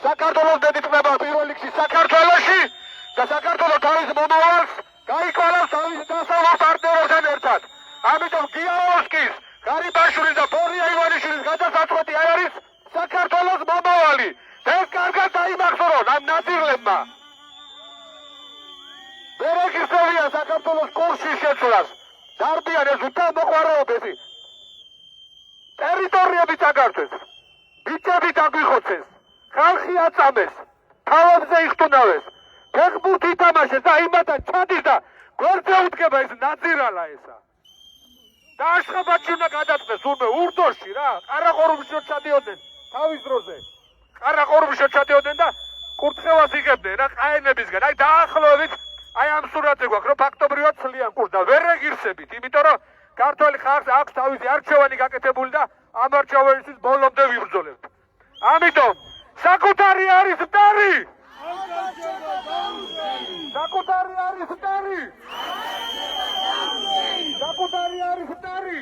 საქართველოს დედიწება პირველ რიგში საქართველოში და საქართველოს თავის მომავალს გაიკვალავს თავის დასავლურ პარტნიორებთან ერთად. ამიტომ გიაოვსკის, ღარიბაშვილის და ბორია ივანიშვილის გადასაწყვეტი არ არის საქართველოს მომავალი. ეს კარგად დაიმახსოვრონ ამ ნაზირლებმა. ვერ ეხსენებიან საქართველოს კურსში შეცვლას. დარბიან ეს უთანმოყვარეობები. ტერიტორიები წაგართვეს. ბიჭები დაგვიხოცეს. ხალხი აწამეს. თავებზე იხტუნავეს. ფეხბურთი ითამაშეს და იმათან ჩადის და გვერდზე უდგება ეს ნაძირალა ესა. და აშხაბადში უნდა გადაწყვეს ურმე ურდოში რა. ყარაყორუმში ჩადიოდნენ თავის დროზე. ყარაყორუმში ჩადიოდნენ და კურთხევას იღებდნენ რა ყაენებისგან. აი დაახლოებით აი ამ სურათზე გვაქვს რომ ფაქტობრივად ცლიან კურს და ვერ ეგირსებით, იმიტომ რომ ქართველი ხალხს აქვს თავისი არჩევანი გაკეთებული და ამ არჩევანისთვის ბოლომდე ვიბრძოლებთ. ამიტომ საკუთარი არის მტერი! საკუთარი არის მტერი! საკუთარი არის მტერი!